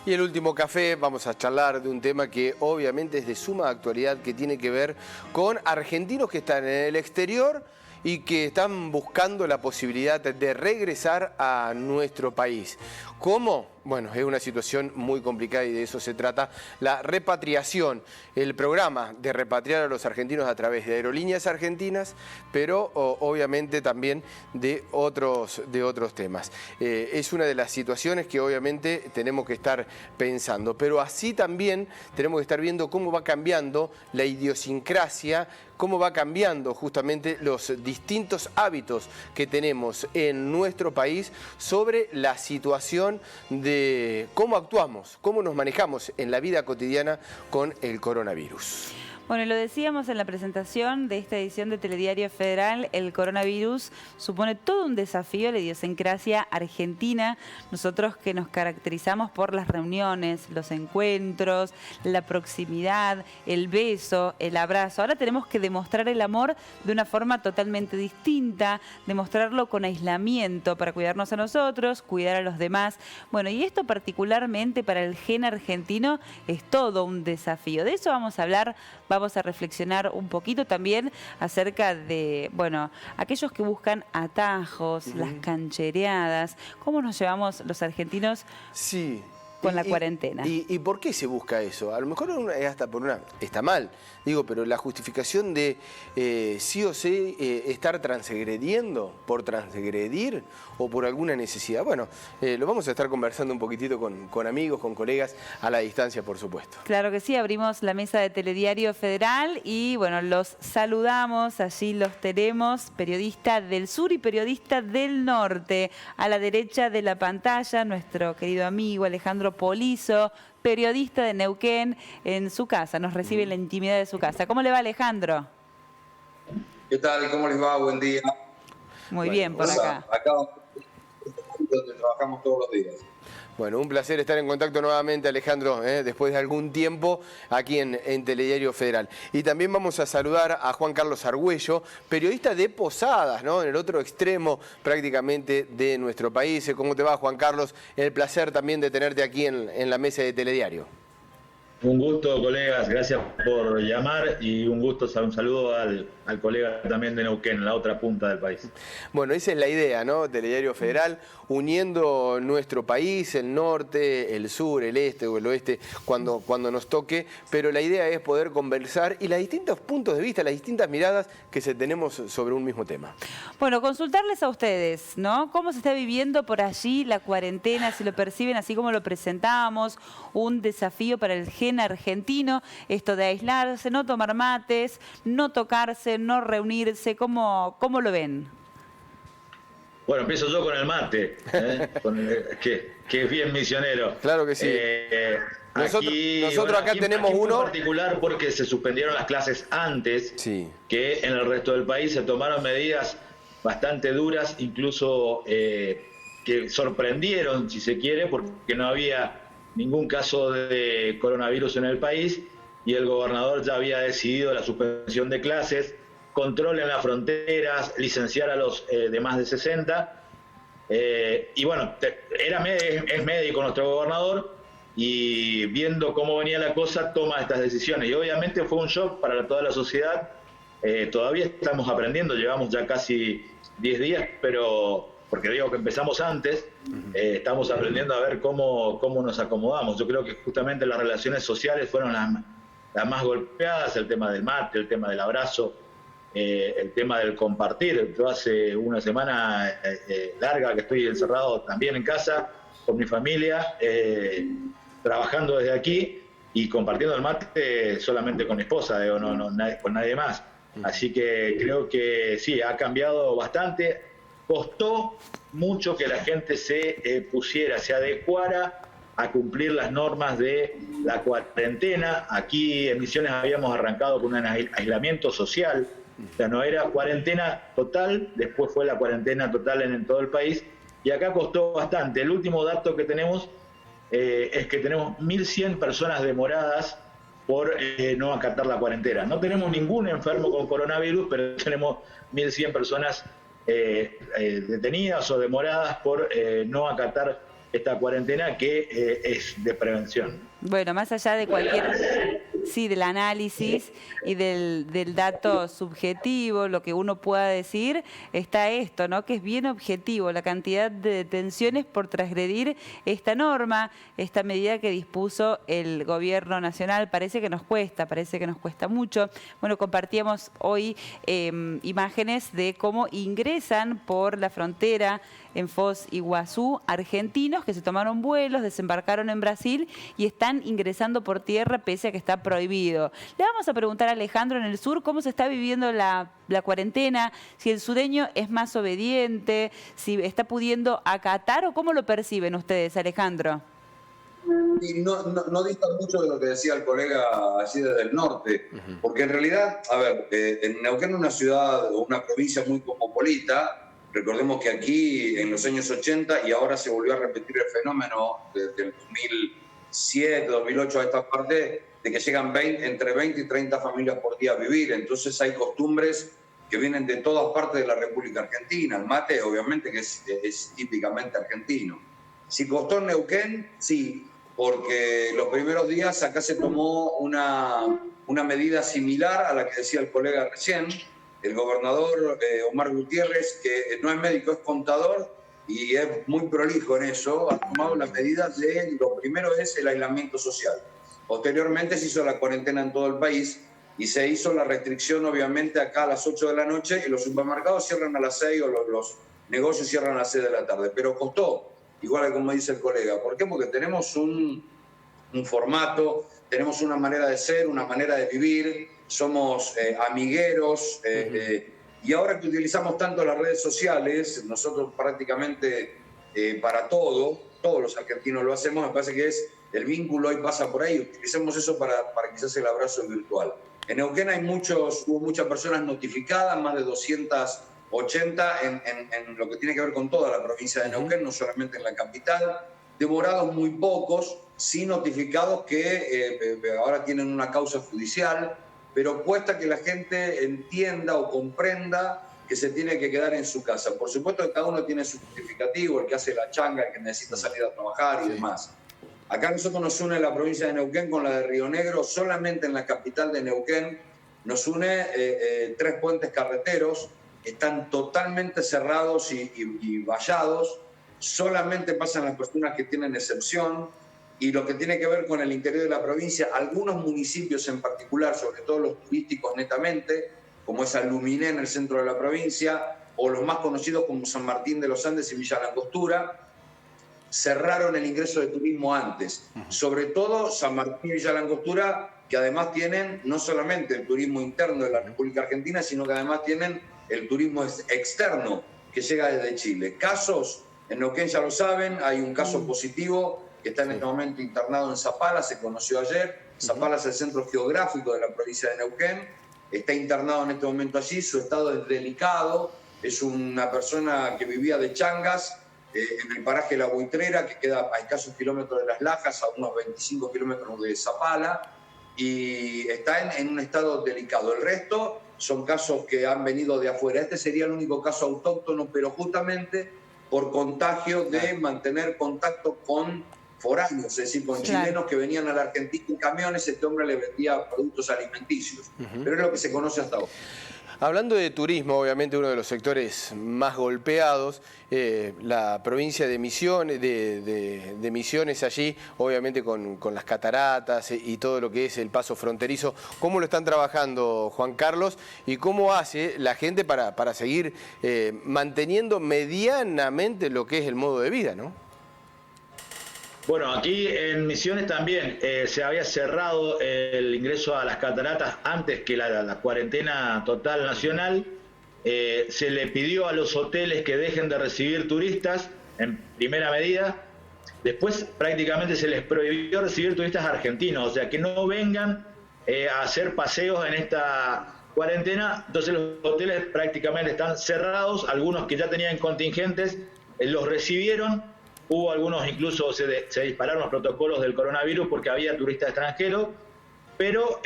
Y el último café vamos a charlar de un tema que obviamente es de suma actualidad, que tiene que ver con argentinos que están en el exterior y que están buscando la posibilidad de regresar a nuestro país. ¿Cómo? Bueno, es una situación muy complicada y de eso se trata la repatriación, el programa de repatriar a los argentinos a través de Aerolíneas Argentinas, pero obviamente también de otros temas. Es una de las situaciones que obviamente tenemos que estar pensando, pero así también tenemos que estar viendo cómo va cambiando la idiosincrasia, cómo va cambiando justamente los distintos hábitos que tenemos en nuestro país sobre la situación de cómo actuamos, cómo nos manejamos en la vida cotidiana con el coronavirus. Bueno, lo decíamos en la presentación de esta edición de Telediario Federal, el coronavirus supone todo un desafío a la idiosincrasia argentina. Nosotros que nos caracterizamos por las reuniones, los encuentros, la proximidad, el beso, el abrazo. Ahora tenemos que demostrar el amor de una forma totalmente distinta, demostrarlo con aislamiento para cuidarnos a nosotros, cuidar a los demás. Bueno, y esto particularmente para el gen argentino es todo un desafío. De eso vamos a hablar. Vamos a reflexionar un poquito también acerca de, bueno, aquellos que buscan atajos, las canchereadas. ¿Cómo nos llevamos los argentinos con la cuarentena? ¿Y por qué se busca eso? A lo mejor es hasta por una... Está mal, digo, pero la justificación de sí o sí estar transgrediendo por transgredir o por alguna necesidad. Bueno, lo vamos a estar conversando un poquitito con amigos, con colegas, a la distancia, por supuesto. Claro que sí, abrimos la mesa de Telediario Federal y, bueno, los saludamos, allí los tenemos, periodista del sur y periodista del norte. A la derecha de la pantalla, nuestro querido amigo Alejandro Polizo, periodista de Neuquén, en su casa, nos recibe en la intimidad de su casa. ¿Cómo le va, Alejandro? ¿Qué tal? ¿Cómo les va? Buen día. Muy bien, por acá. Acá donde trabajamos todos los días. Bueno, un placer estar en contacto nuevamente, Alejandro, después de algún tiempo aquí en Telediario Federal. Y también vamos a saludar a Juan Carlos Argüello, periodista de Posadas, ¿no? En el otro extremo prácticamente de nuestro país. ¿Cómo te va, Juan Carlos? El placer también de tenerte aquí en la mesa de Telediario. Un gusto, colegas, gracias por llamar y un gusto, un saludo al colega también de Neuquén, la otra punta del país. Bueno, esa es la idea, ¿no? Telediario Federal, uniendo nuestro país, el norte, el sur, el este o el oeste, cuando nos toque, pero la idea es poder conversar y los distintos puntos de vista, las distintas miradas que tenemos sobre un mismo tema. Bueno, consultarles a ustedes, ¿no? ¿Cómo se está viviendo por allí la cuarentena? Si lo perciben así como lo presentamos, un desafío para el gen argentino, esto de aislarse, no tomar mates, no tocarse, no reunirse, ¿cómo lo ven? Bueno, empiezo yo con el mate, que es bien misionero. Claro que sí. Nosotros acá tenemos uno... En particular porque se suspendieron las clases antes, que en el resto del país se tomaron medidas bastante duras, incluso que sorprendieron, si se quiere, porque no había ningún caso de coronavirus en el país y el gobernador ya había decidido la suspensión de clases, control en las fronteras, licenciar a los de más de 60. Y bueno, es médico nuestro gobernador y viendo cómo venía la cosa toma estas decisiones. Y obviamente fue un shock para toda la sociedad. Todavía estamos aprendiendo, llevamos ya casi 10 días, pero... porque digo que empezamos antes, estamos aprendiendo a ver cómo nos acomodamos. Yo creo que justamente las relaciones sociales fueron las más golpeadas, el tema del mate, el tema del abrazo, el tema del compartir. Yo hace una semana larga que estoy encerrado también en casa con mi familia, trabajando desde aquí y compartiendo el mate solamente con mi esposa, con nadie más. Así que creo que sí, ha cambiado bastante. Costó mucho que la gente se adecuara a cumplir las normas de la cuarentena. Aquí en Misiones habíamos arrancado con un aislamiento social, o sea, no era cuarentena total, después fue la cuarentena total en todo el país, y acá costó bastante. El último dato que tenemos es que tenemos 1.100 personas demoradas por no acatar la cuarentena. No tenemos ningún enfermo con coronavirus, pero tenemos 1.100 personas detenidas o demoradas por no acatar esta cuarentena que es de prevención. Bueno, más allá de cualquier, sí, del análisis y del dato subjetivo, lo que uno pueda decir, está esto, ¿no? Que es bien objetivo, la cantidad de detenciones por transgredir esta norma, esta medida que dispuso el gobierno nacional. Parece que nos cuesta mucho. Bueno, compartíamos hoy imágenes de cómo ingresan por la frontera en Foz do Iguazú argentinos que se tomaron vuelos, desembarcaron en Brasil y están ingresando por tierra pese a que está prohibido. Le vamos a preguntar a Alejandro en el sur cómo se está viviendo la cuarentena, si el sureño es más obediente, si está pudiendo acatar o cómo lo perciben ustedes, Alejandro. Y no dista mucho de lo que decía el colega allí desde el norte, porque en realidad, a ver, en Neuquén es una ciudad o una provincia muy cosmopolita. Recordemos que aquí en los años 80 y ahora se volvió a repetir el fenómeno desde el 2007, 2008 a esta parte, de que llegan entre 20 y 30 familias por día a vivir. Entonces hay costumbres que vienen de todas partes de la República Argentina. El mate, obviamente, que es típicamente argentino. Si costó en Neuquén, sí, porque los primeros días acá se tomó una medida similar a la que decía el colega recién. El gobernador Omar Gutiérrez, que no es médico, es contador y es muy prolijo en eso, ha tomado las medidas de, lo primero es el aislamiento social. Posteriormente se hizo la cuarentena en todo el país y se hizo la restricción obviamente acá a las 8 de la noche y los supermercados cierran a las 6 o los negocios cierran a las 6 de la tarde. Pero costó, igual que como dice el colega. ¿Por qué? Porque tenemos un formato, tenemos una manera de ser, una manera de vivir, somos amigueros, y ahora que utilizamos tanto las redes sociales, nosotros prácticamente para todos los argentinos lo hacemos, me parece que el vínculo hoy pasa por ahí, utilicemos eso para quizás el abrazo virtual. En Neuquén hubo muchas personas notificadas, más de 280 en lo que tiene que ver con toda la provincia de Neuquén, no solamente en la capital, demorados muy pocos, sí notificados que ahora tienen una causa judicial, pero cuesta que la gente entienda o comprenda que se tiene que quedar en su casa. Por supuesto que cada uno tiene su justificativo, el que hace la changa, el que necesita salir a trabajar y demás. Acá nosotros nos une la provincia de Neuquén con la de Río Negro, solamente en la capital de Neuquén nos une 3 puentes carreteros, están totalmente cerrados y vallados, solamente pasan las personas que tienen excepción. Y lo que tiene que ver con el interior de la provincia, algunos municipios en particular, sobre todo los turísticos netamente, como es Aluminé en el centro de la provincia, o los más conocidos como San Martín de los Andes y Villa Langostura, cerraron el ingreso de turismo antes. Sobre todo San Martín y Villa Langostura, que además tienen no solamente el turismo interno de la República Argentina, sino que además tienen el turismo externo que llega desde Chile. Casos, en Neuquén ya lo saben, hay un caso positivo que está en este momento internado en Zapala, se conoció ayer. Zapala es el centro geográfico de la provincia de Neuquén, está internado en este momento allí, su estado es delicado, es una persona que vivía de changas en el paraje La Buitrera, que queda a escasos kilómetros de Las Lajas, a unos 25 kilómetros de Zapala, y está en un estado delicado. El resto son casos que han venido de afuera. Este sería el único caso autóctono, pero justamente por contagio de mantener contacto con foráneos, es decir, con chilenos que venían a la Argentina en camiones. Este hombre le vendía productos alimenticios, pero es lo que se conoce hasta ahora. Hablando de turismo, obviamente uno de los sectores más golpeados, la provincia de Misiones, de Misiones allí, obviamente con las cataratas y todo lo que es el paso fronterizo. ¿Cómo lo están trabajando, Juan Carlos? ¿Y cómo hace la gente para seguir manteniendo medianamente lo que es el modo de vida, no? Bueno, aquí en Misiones también se había cerrado el ingreso a las cataratas antes que la cuarentena total nacional. Se le pidió a los hoteles que dejen de recibir turistas en primera medida. Después prácticamente se les prohibió recibir turistas argentinos, o sea, que no vengan a hacer paseos en esta cuarentena. Entonces los hoteles prácticamente están cerrados, algunos que ya tenían contingentes los recibieron. Hubo algunos, incluso se dispararon los protocolos del coronavirus porque había turistas extranjeros, pero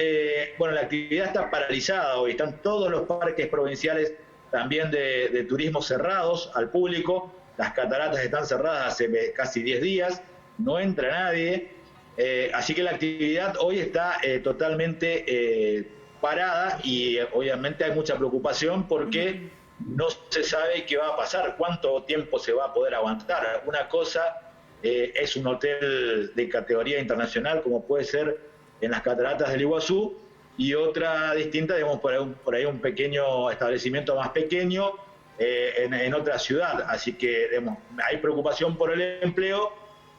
bueno, la actividad está paralizada hoy. Están todos los parques provinciales también de turismo cerrados al público. las cataratas están cerradas hace casi 10 días, no entra nadie, así que la actividad hoy está totalmente parada y obviamente hay mucha preocupación porque no se sabe qué va a pasar, cuánto tiempo se va a poder aguantar. Una cosa es un hotel de categoría internacional como puede ser en las cataratas del Iguazú, y otra distinta, digamos, por ahí un pequeño establecimiento más pequeño en otra ciudad. Así que, digamos, hay preocupación por el empleo,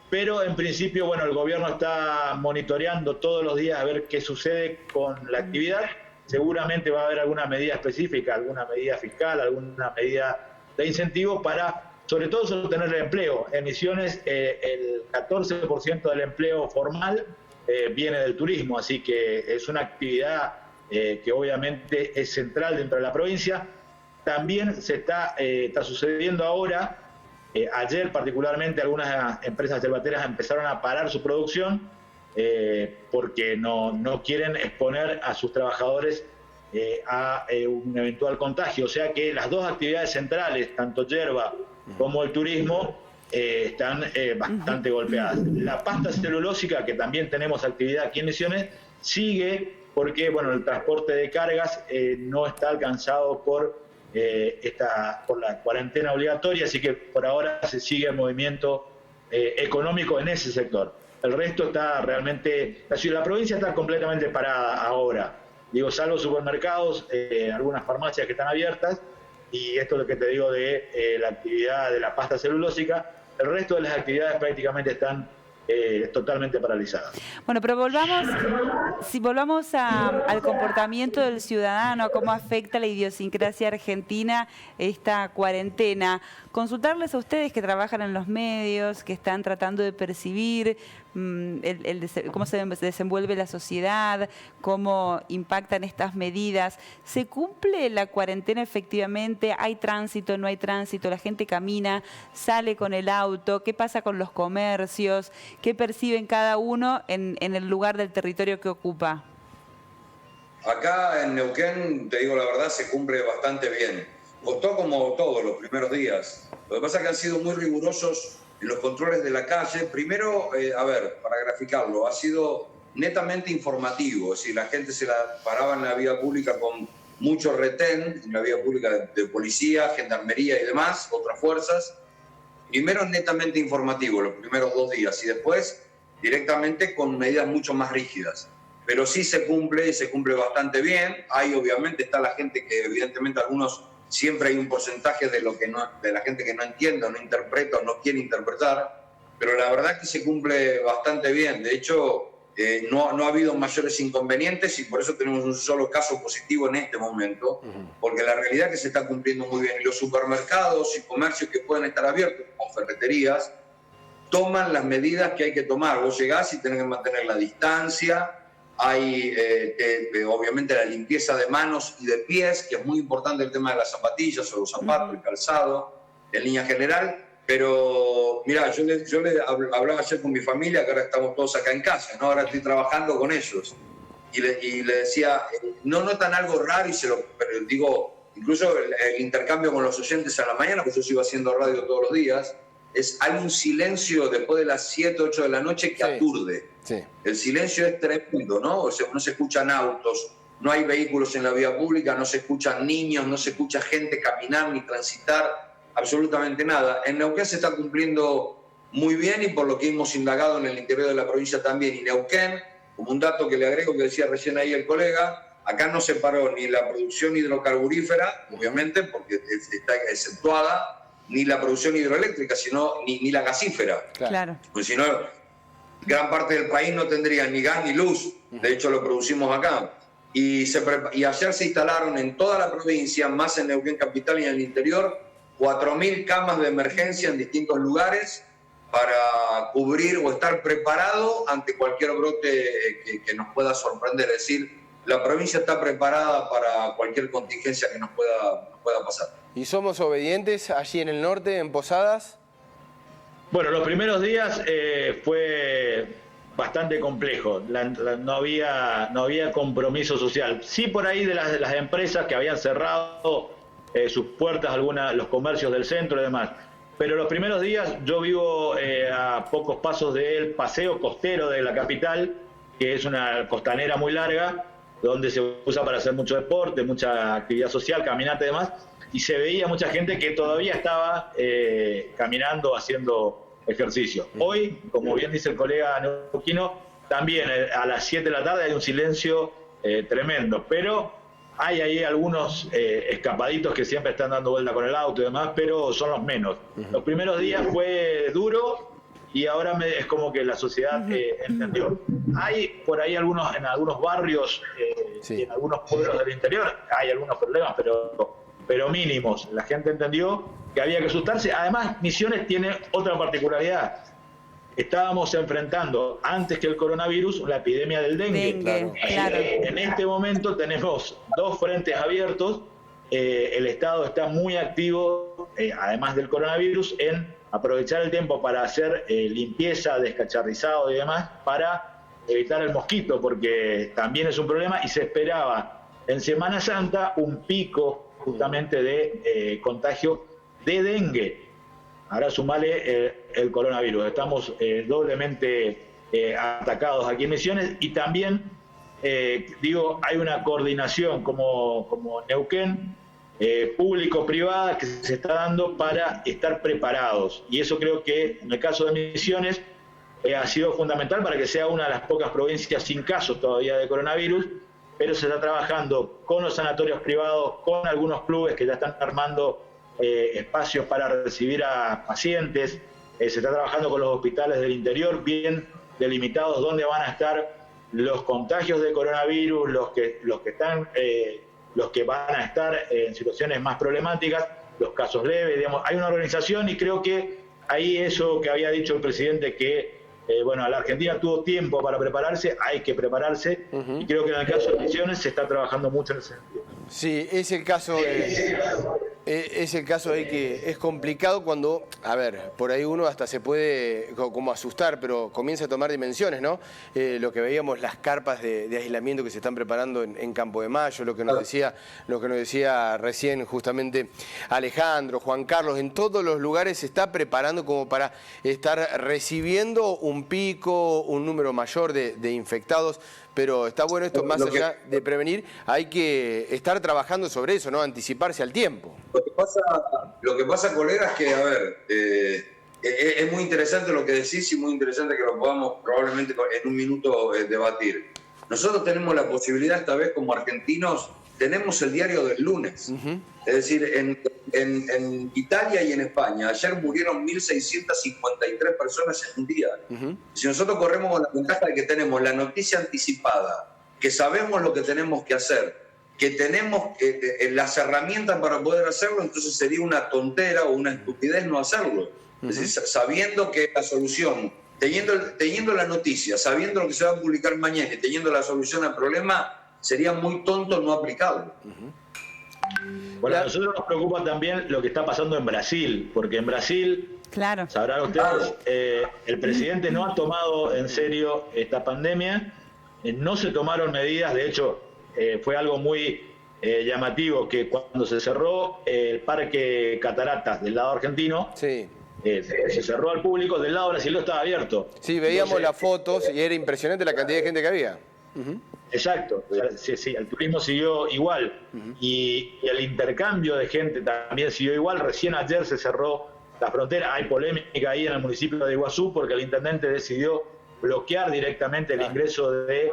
pero en principio, bueno, el gobierno está monitoreando todos los días a ver qué sucede con la actividad. Seguramente va a haber alguna medida específica, alguna medida fiscal, alguna medida de incentivo para, sobre todo, sostener el empleo. En Misiones, el 14% del empleo formal viene del turismo, así que es una actividad que obviamente es central dentro de la provincia. También se está sucediendo ahora, ayer particularmente algunas empresas yerbateras empezaron a parar su producción porque no quieren exponer a sus trabajadores a un eventual contagio. O sea que las dos actividades centrales, tanto yerba como el turismo, están bastante golpeadas. La pasta celulósica, que también tenemos actividad aquí en Misiones, sigue porque bueno, el transporte de cargas no está alcanzado por la cuarentena obligatoria, así que por ahora se sigue el movimiento económico en ese sector. El resto está realmente... La provincia está completamente parada ahora, digo, salvo supermercados, algunas farmacias que están abiertas, y esto es lo que te digo de la actividad de la pasta celulósica. El resto de las actividades prácticamente están totalmente paralizadas. Bueno, pero volvamos al comportamiento del ciudadano, a cómo afecta la idiosincrasia argentina esta cuarentena. Consultarles a ustedes que trabajan en los medios, que están tratando de percibir cómo se desenvuelve la sociedad, cómo impactan estas medidas. ¿Se cumple la cuarentena efectivamente? ¿Hay tránsito, no hay tránsito? ¿La gente camina, sale con el auto? ¿Qué pasa con los comercios? ¿Qué perciben cada uno en el lugar del territorio que ocupa? Acá en Neuquén, te digo la verdad, se cumple bastante bien. Costó como todos los primeros días. Lo que pasa es que han sido muy rigurosos en los controles de la calle. Primero, para graficarlo, ha sido netamente informativo. Es decir, la gente se la paraba en la vía pública con mucho retén, en la vía pública de policía, gendarmería y demás, otras fuerzas. Primero netamente informativo, los primeros 2 días, y después directamente con medidas mucho más rígidas. Pero sí se cumple, y se cumple bastante bien. Ahí obviamente está la gente que evidentemente algunos... Siempre hay un porcentaje de la gente que no entiende, o no interpreta, o no quiere interpretar, pero la verdad es que se cumple bastante bien. De hecho, no ha habido mayores inconvenientes y por eso tenemos un solo caso positivo en este momento, porque la realidad es que se está cumpliendo muy bien. Y los supermercados y comercios que pueden estar abiertos, como ferreterías, toman las medidas que hay que tomar. Vos llegás y tenés que mantener la distancia. Hay obviamente la limpieza de manos y de pies, que es muy importante el tema de las zapatillas o los zapatos, el calzado, en línea general. Pero mira, yo le hablaba ayer con mi familia, que ahora estamos todos acá en casa, ¿no? Ahora estoy trabajando con ellos. Y le decía, ¿no notan algo raro? Pero digo, incluso el intercambio con los oyentes a la mañana, pues yo sigo haciendo radio todos los días, hay un silencio después de las 7, 8 de la noche que aturde. Sí. El silencio es tremendo, ¿no? O sea, no se escuchan autos, no hay vehículos en la vía pública, no se escuchan niños, no se escucha gente caminar ni transitar, absolutamente nada. En Neuquén se está cumpliendo muy bien y por lo que hemos indagado en el interior de la provincia también. Y Neuquén, como un dato que le agrego que decía recién ahí el colega, acá no se paró ni la producción hidrocarburífera, obviamente, porque está exceptuada, ni la producción hidroeléctrica, sino ni la gasífera. Claro. Pues si no, gran parte del país no tendría ni gas ni luz. De hecho, lo producimos acá. Y ayer se instalaron en toda la provincia, más en Neuquén Capital y en el interior, 4.000 camas de emergencia en distintos lugares para cubrir o estar preparado ante cualquier brote que nos pueda sorprender. Es decir, la provincia está preparada para cualquier contingencia que nos pueda pasar. ¿Y somos obedientes allí en el norte, en Posadas? Bueno, los primeros días fue bastante complejo. No había compromiso social. Sí, por ahí de las empresas que habían cerrado sus puertas, los comercios del centro y demás. pero los primeros días yo vivo a pocos pasos del paseo costero de la capital, que es una costanera muy larga, donde se usa para hacer mucho deporte, mucha actividad social, caminata y demás, y se veía mucha gente que todavía estaba caminando, haciendo ejercicio. Hoy, como bien dice el colega neuquino, también a las 7 de la tarde hay un silencio tremendo, pero hay ahí algunos escapaditos que siempre están dando vuelta con el auto y demás, pero son los menos. Los primeros días fue duro y ahora es como que la sociedad entendió. Hay por ahí en algunos barrios, y en algunos pueblos del interior, hay algunos problemas, pero mínimos. La gente entendió que había que asustarse. Además, Misiones tiene otra particularidad. Estábamos enfrentando, antes que el coronavirus, la epidemia del dengue. Claro. En este momento tenemos 2 frentes abiertos. El Estado está muy activo, además del coronavirus, en aprovechar el tiempo para hacer limpieza, descacharrizado y demás, para evitar el mosquito, porque también es un problema, y se esperaba en Semana Santa un pico justamente de contagio de dengue. Ahora sumale el coronavirus. Estamos doblemente atacados aquí en Misiones, y también, hay una coordinación como Neuquén, público-privada, que se está dando para estar preparados. Y eso creo que en el caso de Misiones ha sido fundamental para que sea una de las pocas provincias sin casos todavía de coronavirus, pero se está trabajando con los sanatorios privados, con algunos clubes que ya están armando espacios para recibir a pacientes, se está trabajando con los hospitales del interior bien delimitados donde van a estar los contagios de coronavirus, los que van a estar en situaciones más problemáticas, los casos leves, digamos. Hay una organización, y creo que ahí eso que había dicho el presidente, que la Argentina tuvo tiempo para prepararse, hay que prepararse, y creo que en el caso de Misiones se está trabajando mucho en ese sentido. Sí, es el caso de que es complicado cuando, por ahí uno hasta se puede como asustar, pero comienza a tomar dimensiones, ¿no? Lo que veíamos, las carpas de aislamiento que se están preparando en Campo de Mayo, lo que nos decía recién justamente Alejandro, Juan Carlos, en todos los lugares se está preparando como para estar recibiendo un pico, un número mayor de infectados. Pero está bueno esto, más allá de prevenir, hay que estar trabajando sobre eso, ¿no? Anticiparse al tiempo. Lo que pasa, colegas, es que, es muy interesante lo que decís, y muy interesante que lo podamos probablemente en un minuto debatir. Nosotros tenemos la posibilidad, esta vez como argentinos, tenemos el diario del lunes. Es decir, en Italia y en España, ayer murieron 1.653 personas en un día. Si nosotros corremos con la ventaja de que tenemos la noticia anticipada, que sabemos lo que tenemos que hacer, que tenemos las herramientas para poder hacerlo, entonces sería una tontera o una estupidez no hacerlo. Es decir, sabiendo que la solución, teniendo la noticia, sabiendo lo que se va a publicar mañana y teniendo la solución al problema, sería muy tonto no aplicarlo. Bueno, a nosotros nos preocupa también lo que está pasando en Brasil, porque en Brasil, sabrán ustedes, el presidente no ha tomado en serio esta pandemia, no se tomaron medidas. De hecho, fue algo muy llamativo que cuando se cerró el Parque Cataratas del lado argentino, se cerró al público, del lado brasileño estaba abierto. Sí, veíamos las fotos y era impresionante la cantidad de gente que había. Exacto, sí, el turismo siguió igual, y el intercambio de gente también siguió igual. Recién ayer se cerró la frontera. Hay polémica ahí en el municipio de Iguazú porque el intendente decidió bloquear directamente el ingreso de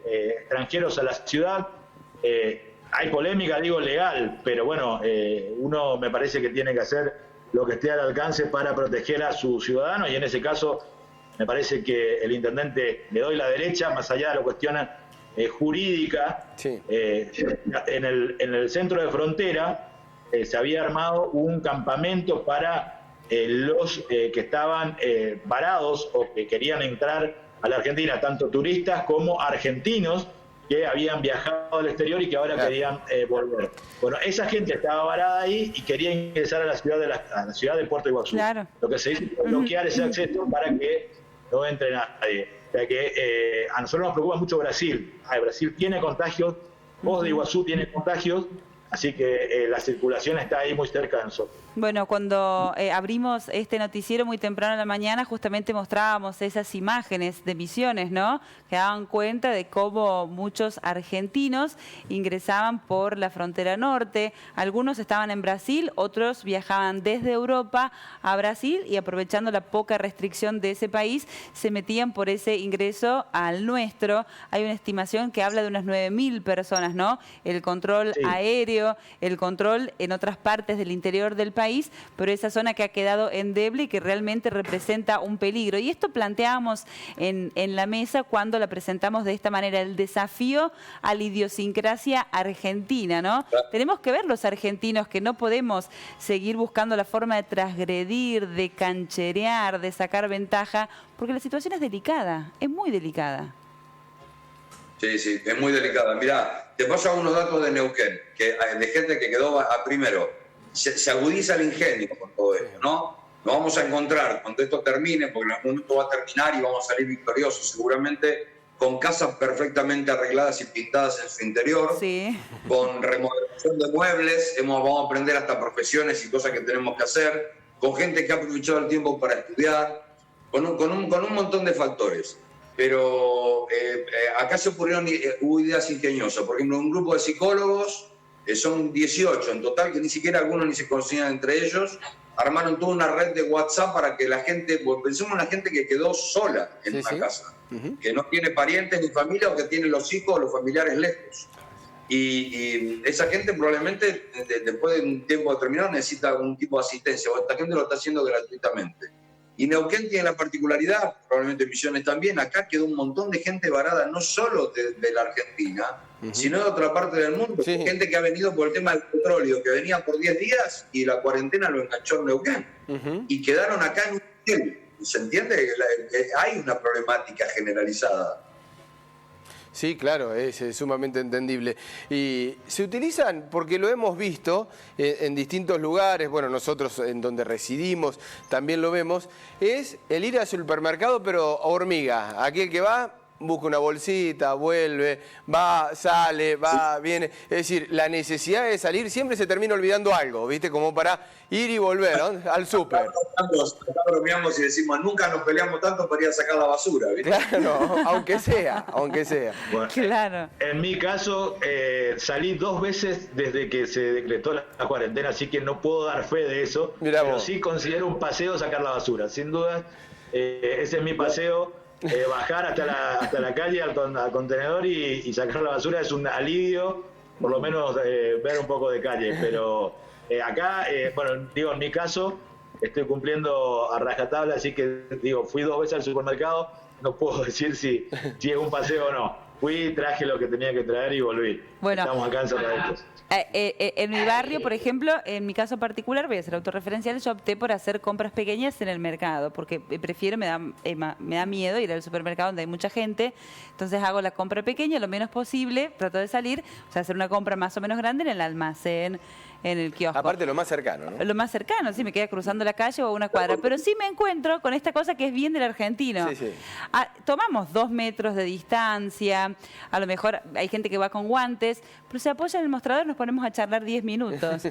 extranjeros a la ciudad. Hay polémica, digo, legal, pero bueno, uno me parece que tiene que hacer lo que esté al alcance para proteger a sus ciudadanos, y en ese caso me parece que el intendente, le doy la derecha, más allá de la cuestión jurídica. En el centro de frontera se había armado un campamento para los que estaban varados o que querían entrar a la Argentina, tanto turistas como argentinos que habían viajado al exterior y que ahora querían volver. Bueno, esa gente estaba varada ahí y quería ingresar a la ciudad de Puerto Iguazú. Lo que se hizo fue bloquear ese acceso para que no entre nadie. O sea que a nosotros nos preocupa mucho Brasil. Brasil tiene contagios, Foz de Iguazú tiene contagios, así que la circulación está ahí muy cerca de nosotros. Bueno, cuando abrimos este noticiero muy temprano en la mañana, justamente mostrábamos esas imágenes de Misiones, ¿no? Que daban cuenta de cómo muchos argentinos ingresaban por la frontera norte. Algunos estaban en Brasil, otros viajaban desde Europa a Brasil y aprovechando la poca restricción de ese país, se metían por ese ingreso al nuestro. Hay una estimación que habla de unas 9.000 personas, ¿no? El control aéreo, el control en otras partes del interior del país, pero esa zona que ha quedado endeble y que realmente representa un peligro. Y esto planteábamos en la mesa cuando la presentamos de esta manera, el desafío a la idiosincrasia argentina, ¿no? Tenemos que ver los argentinos que no podemos seguir buscando la forma de transgredir, de cancherear, de sacar ventaja, porque la situación es delicada, es muy delicada. Sí, sí, es muy delicada. Mirá, te paso algunos datos de Neuquén, de gente que quedó primero. Se agudiza el ingenio con todo esto, ¿no? Nos vamos a encontrar cuando esto termine, porque en algún momento va a terminar y vamos a salir victoriosos, seguramente con casas perfectamente arregladas y pintadas en su interior, con remodelación de muebles, vamos a aprender hasta profesiones y cosas que tenemos que hacer, con gente que ha aprovechado el tiempo para estudiar, con un montón de factores. Pero acá se ocurrieron hubo ideas ingeniosas. Por ejemplo, un grupo de psicólogos, son 18 en total, que ni siquiera algunos ni se conocían entre ellos, armaron toda una red de WhatsApp para que la gente, pues pensemos en la gente que quedó sola en una casa, que no tiene parientes ni familia o que tiene los hijos o los familiares lejos. Y esa gente probablemente después de un tiempo determinado necesita algún tipo de asistencia, o esta gente lo está haciendo gratuitamente. Y Neuquén tiene la particularidad, probablemente Misiones también, acá quedó un montón de gente varada, no solo de la Argentina, sino de otra parte del mundo. Gente que ha venido por el tema del petróleo, que venía por 10 días y la cuarentena lo enganchó en Neuquén. Y quedaron acá en un hotel. ¿Se entiende? Hay una problemática generalizada. Sí, claro, es sumamente entendible. Y se utilizan, porque lo hemos visto en distintos lugares, bueno, nosotros en donde residimos también lo vemos, es el ir al supermercado, pero a hormiga. Aquel que va, busca una bolsita, vuelve, va, sale, va, viene. Es decir, la necesidad de salir siempre se termina olvidando algo, ¿viste? Como para ir y volver, ¿no? Al súper. Acá bromeamos y decimos, nunca nos peleamos tanto para ir a sacar la basura, ¿viste? Claro, aunque sea. Bueno, claro. En mi caso, salí 2 veces desde que se decretó la cuarentena, así que no puedo dar fe de eso. Mirá pero vos. sí considero un paseo sacar la basura, sin duda. Ese es mi paseo. Bajar hasta la calle, al contenedor y sacar la basura es un alivio, por lo menos ver un poco de calle. Pero acá, bueno, digo, en mi caso, estoy cumpliendo a rajatabla, así que digo, fui 2 veces al supermercado, no puedo decir si es un paseo o no. Fui, traje lo que tenía que traer y volví. Bueno, estamos acá en Cerraditos. En mi barrio, por ejemplo, en mi caso particular, voy a ser autorreferencial, yo opté por hacer compras pequeñas en el mercado, porque prefiero, me da miedo ir al supermercado donde hay mucha gente, entonces hago la compra pequeña lo menos posible, trato de salir, o sea, hacer una compra más o menos grande en el almacén, en el kiosco. Aparte lo más cercano, ¿no? Lo más cercano, sí, me queda cruzando la calle o una cuadra, pero sí me encuentro con esta cosa que es bien del argentino. Tomamos 2 metros de distancia, a lo mejor hay gente que va con guantes, pero se apoya en el mostrador y nos ponemos a charlar 10 minutos.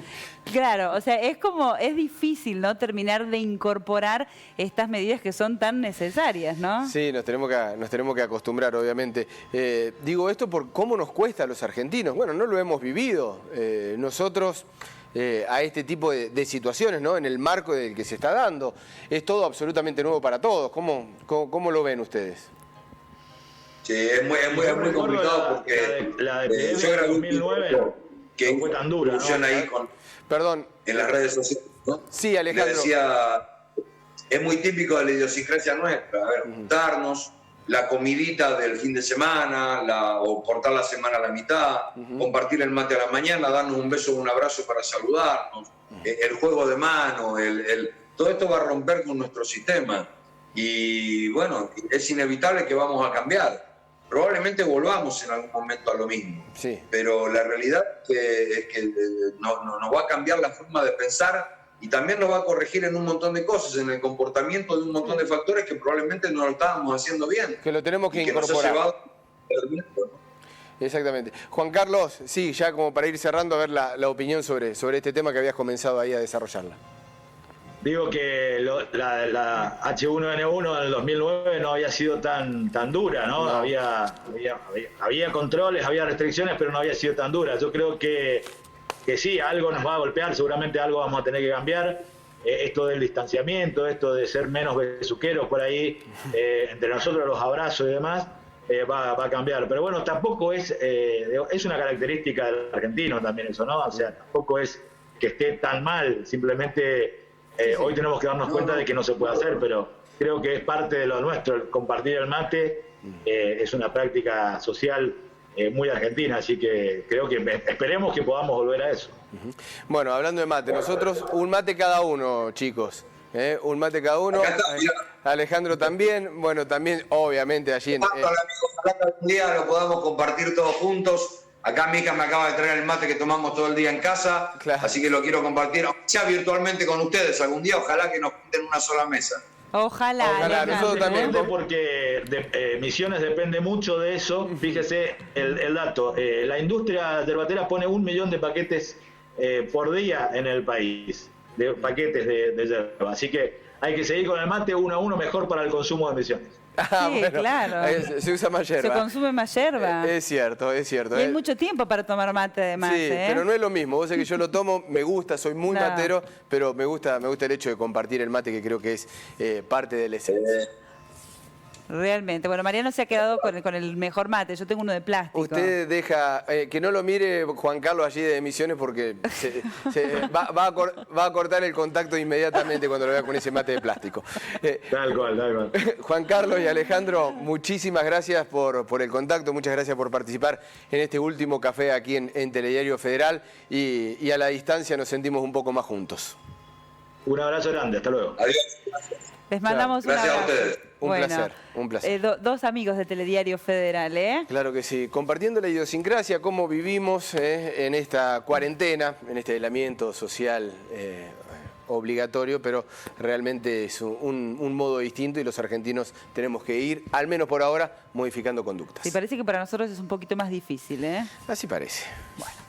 Claro, o sea, es difícil, ¿no? Terminar de incorporar estas medidas que son tan necesarias, ¿no? Sí, nos tenemos que acostumbrar, obviamente. Digo esto por cómo nos cuesta a los argentinos. Bueno, no lo hemos vivido. Nosotros a este tipo de situaciones, ¿no? En el marco del que se está dando. Es todo absolutamente nuevo para todos. ¿Cómo lo ven ustedes? Sí, es muy complicado porque la de yo grabé 2009 que fue tan dura, ¿no? Ahí Perdón. En las redes sociales, ¿no? Sí, Alejandro. Le decía, es muy típico de la idiosincrasia nuestra, a ver, juntarnos, la comidita del fin de semana, o cortar la semana a la mitad, compartir el mate a la mañana, darnos un beso o un abrazo para saludarnos, el juego de mano, todo esto va a romper con nuestro sistema. Y bueno, es inevitable que vamos a cambiar. Probablemente volvamos en algún momento a lo mismo. Sí. Pero la realidad es que nos va a cambiar la forma de pensar y también nos va a corregir en un montón de cosas, en el comportamiento de un montón de factores que probablemente no lo estábamos haciendo bien. Que lo tenemos que incorporar. Nos ha llevado ¿no? Exactamente. Juan Carlos, sí, ya como para ir cerrando, a ver la opinión sobre este tema que habías comenzado ahí a desarrollarla. Digo que la H1N1 en el 2009 no había sido tan dura, ¿no? Había controles, había restricciones, pero no había sido tan dura. Yo creo que sí, algo nos va a golpear, seguramente algo vamos a tener que cambiar. Esto del distanciamiento, esto de ser menos besuqueros por ahí, entre nosotros los abrazos y demás, va a cambiar. Pero bueno, tampoco es una característica del argentino también eso, ¿no? O sea, tampoco es que esté tan mal, simplemente hoy tenemos que darnos cuenta de que no se puede hacer, pero creo que es parte de lo nuestro, el compartir el mate, es una práctica social muy argentina, así que creo que esperemos que podamos volver a eso. Bueno, hablando de mate, nosotros un mate cada uno, chicos. Un mate cada uno. Alejandro también. Bueno, también, obviamente, allí en. Ojalá que algún día lo podamos compartir todos juntos. Acá mi hija me acaba de traer el mate que tomamos todo el día en casa, claro. Así que lo quiero compartir, ya virtualmente con ustedes algún día. Ojalá que nos junten en una sola mesa. Ojalá. Nosotros también. Porque Misiones depende mucho de eso. Fíjese el dato. La industria yerbatera pone 1 millón de paquetes por día en el país, de paquetes de yerba. Así que hay que seguir con el mate 1 a 1, mejor para el consumo de Misiones. Sí, bueno, claro. Se usa más yerba. Se consume más yerba. Es cierto. Y hay mucho tiempo para tomar mate además. Sí, pero no es lo mismo. Vos sabés que yo lo tomo, me gusta, soy muy matero, pero me gusta el hecho de compartir el mate, que creo que es parte de la esencia. Realmente. Bueno, Mariano se ha quedado con el mejor mate. Yo tengo uno de plástico. Usted deja que no lo mire Juan Carlos allí de Misiones, porque va a cortar el contacto inmediatamente cuando lo vea con ese mate de plástico. Tal cual. Juan Carlos y Alejandro, muchísimas gracias por el contacto, muchas gracias por participar en este último café aquí en Telediario Federal, y a la distancia nos sentimos un poco más juntos. Un abrazo grande, hasta luego. Adiós. Les mandamos un abrazo. Gracias a ustedes. Un placer. Dos amigos de Telediario Federal, ¿eh? Claro que sí, compartiendo la idiosincrasia, cómo vivimos en esta cuarentena, en este aislamiento social obligatorio, pero realmente es un modo distinto, y los argentinos tenemos que ir, al menos por ahora, modificando conductas. Sí, parece que para nosotros es un poquito más difícil, ¿eh? Así parece. Bueno.